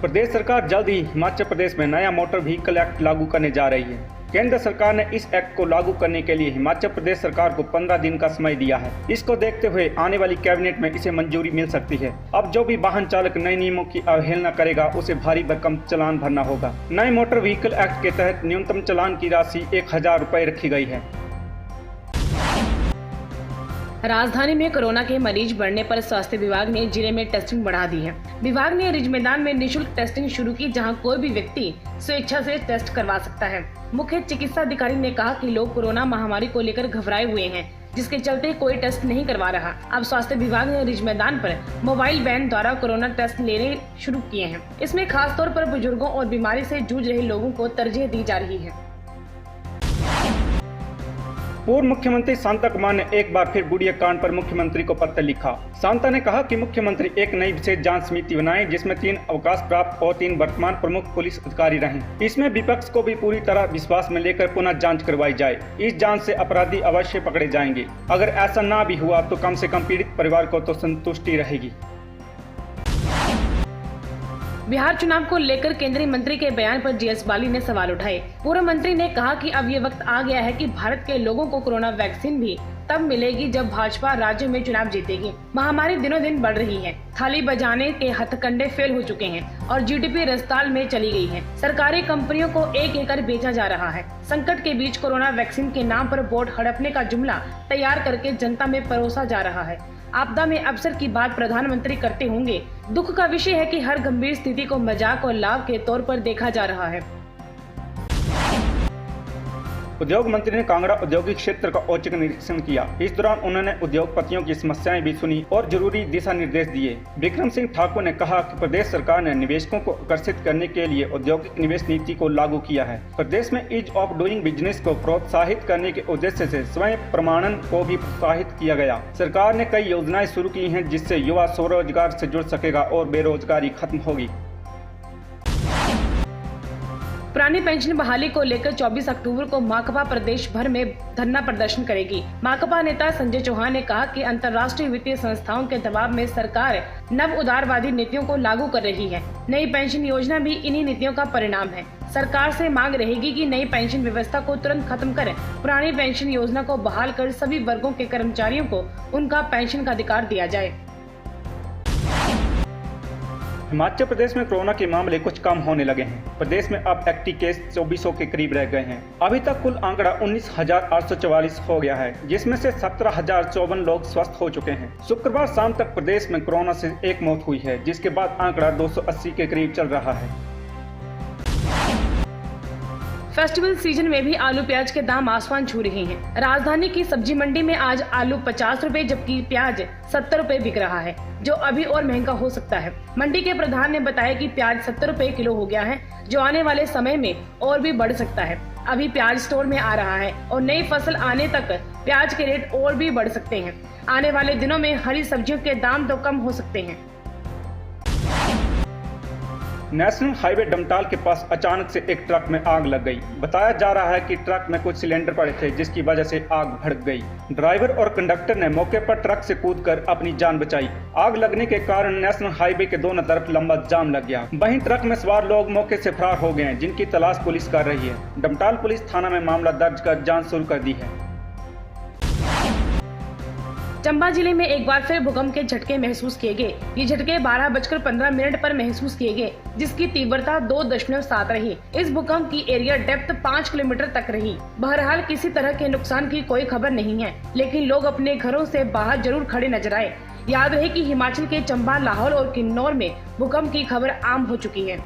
प्रदेश सरकार जल्द ही हिमाचल प्रदेश में नया मोटर व्हीकल एक्ट लागू करने जा रही है। केंद्र सरकार ने इस एक्ट को लागू करने के लिए हिमाचल प्रदेश सरकार को 15 दिन का समय दिया है। इसको देखते हुए आने वाली कैबिनेट में इसे मंजूरी मिल सकती है। अब जो भी वाहन चालक नए नियमों की अवहेलना करेगा उसे भारी भरकम चालान भरना होगा। नए मोटर व्हीकल एक्ट के तहत न्यूनतम चालान की राशि 1000 रुपए रखी गई है। राजधानी में कोरोना के मरीज बढ़ने पर स्वास्थ्य विभाग ने जिले में टेस्टिंग बढ़ा दी है। विभाग ने रिज मैदान में निःशुल्क टेस्टिंग शुरू की, जहां कोई भी व्यक्ति स्वेच्छा से टेस्ट करवा सकता है। मुख्य चिकित्सा अधिकारी ने कहा कि लोग कोरोना महामारी को लेकर घबराए हुए हैं, जिसके चलते कोई टेस्ट नहीं करवा रहा। अब स्वास्थ्य विभाग ने रिज मैदान पर मोबाइल वैन द्वारा कोरोना टेस्ट लेने शुरू किए हैं। इसमें खास तौर पर बुजुर्गों और बीमारी से जूझ रहे लोगों को तरजीह दी जा रही है। पूर्व मुख्यमंत्री शांता कुमार ने एक बार फिर गुड़िया कांड पर मुख्यमंत्री को पत्र लिखा। शांता ने कहा कि मुख्यमंत्री एक नई विशेष जांच समिति बनाएं, जिसमें 3 अवकाश प्राप्त और 3 वर्तमान प्रमुख पुलिस अधिकारी रहें। इसमें विपक्ष को भी पूरी तरह विश्वास में लेकर पुनः जांच करवाई जाए। इस जांच से अपराधी अवश्य पकड़े जाएंगे। अगर ऐसा ना भी हुआ तो कम से कम पीड़ित परिवार को तो संतुष्टि रहेगी। बिहार चुनाव को लेकर केंद्रीय मंत्री के बयान पर जीएस बाली ने सवाल उठाए। पूर्व मंत्री ने कहा कि अब ये वक्त आ गया है कि भारत के लोगों को कोरोना वैक्सीन भी तब मिलेगी जब भाजपा राज्य में चुनाव जीतेगी। महामारी दिनों दिन बढ़ रही है, थाली बजाने के हथकंडे फेल हो चुके हैं और जीडीपी रफ्तार में चली गई है। सरकारी कंपनियों को एक एकड़ बेचा जा रहा है। संकट के बीच कोरोना वैक्सीन के नाम पर वोट हड़पने का जुमला तैयार करके जनता में परोसा जा रहा है। आपदा में अवसर की बात प्रधानमंत्री करते होंगे। दुख का विषय है कि हर गंभीर स्थिति को मजाक और लाभ के तौर पर देखा जा रहा है। उद्योग मंत्री ने कांगड़ा औद्योगिक क्षेत्र का औचक निरीक्षण किया। इस दौरान उन्होंने उद्योगपतियों की समस्याएं भी सुनी और जरूरी दिशा निर्देश दिए। विक्रम सिंह ठाकुर ने कहा कि प्रदेश सरकार ने निवेशकों को आकर्षित करने के लिए औद्योगिक निवेश नीति को लागू किया है। प्रदेश में ईज ऑफ डूइंग बिजनेस को प्रोत्साहित करने के उद्देश्य से स्वयं प्रमाणन को भी प्रोत्साहित किया गया। सरकार ने कई योजनाएं शुरू की हैं, जिससे युवा स्वरोजगार से जुड़ सकेगा और बेरोजगारी खत्म होगी। पुरानी पेंशन बहाली को लेकर 24 अक्टूबर को माकपा प्रदेश भर में धरना प्रदर्शन करेगी। माकपा नेता संजय चौहान ने कहा कि अंतर्राष्ट्रीय वित्तीय संस्थाओं के दबाव में सरकार नव उदारवादी नीतियों को लागू कर रही है। नई पेंशन योजना भी इन्हीं नीतियों का परिणाम है। सरकार से मांग रहेगी कि नई पेंशन व्यवस्था को तुरंत खत्म करें, पुरानी पेंशन योजना को बहाल कर सभी वर्गों के कर्मचारियों को उनका पेंशन का अधिकार दिया जाए। हिमाचल प्रदेश में कोरोना के मामले कुछ कम होने लगे हैं। प्रदेश में अब एक्टिव केस 2400 के करीब रह गए हैं। अभी तक कुल आंकड़ा 19,844 हो गया है, जिसमें से 17,054 लोग स्वस्थ हो चुके हैं। शुक्रवार शाम तक प्रदेश में कोरोना से एक मौत हुई है, जिसके बाद आंकड़ा 280 के करीब चल रहा है। फेस्टिवल सीजन में भी आलू प्याज के दाम आसमान छू रहे हैं। राजधानी की सब्जी मंडी में आज आलू 50 रुपए जबकि प्याज 70 रुपए बिक रहा है, जो अभी और महंगा हो सकता है। मंडी के प्रधान ने बताया कि प्याज 70 रुपए किलो हो गया है, जो आने वाले समय में और भी बढ़ सकता है। अभी प्याज स्टोर में आ रहा है और नई फसल आने तक प्याज के रेट और भी बढ़ सकते हैं। आने वाले दिनों में हरी सब्जियों के दाम तो कम हो सकते हैं। नेशनल हाईवे डमटाल के पास अचानक से एक ट्रक में आग लग गई। बताया जा रहा है कि ट्रक में कुछ सिलेंडर पड़े थे, जिसकी वजह से आग भड़क गई। ड्राइवर और कंडक्टर ने मौके पर ट्रक से कूदकर अपनी जान बचाई। आग लगने के कारण नेशनल हाईवे के दोनों तरफ लंबा जाम लग गया। वहीं ट्रक में सवार लोग मौके से फरार हो गए, जिनकी तलाश पुलिस कर रही है। डमटाल पुलिस थाना में मामला दर्ज कर जाँच शुरू कर दी है। चंबा जिले में एक बार फिर भूकंप के झटके महसूस किए गए। ये झटके 12:15 पर महसूस किए गए, जिसकी तीव्रता 2.7 रही। इस भूकंप की एरिया डेप्थ 5 किलोमीटर तक रही। बहरहाल किसी तरह के नुकसान की कोई खबर नहीं है, लेकिन लोग अपने घरों से बाहर जरूर खड़े नजर आए। याद रहे कि हिमाचल के चंबा, लाहौल और किन्नौर में भूकंप की खबर आम हो चुकी है।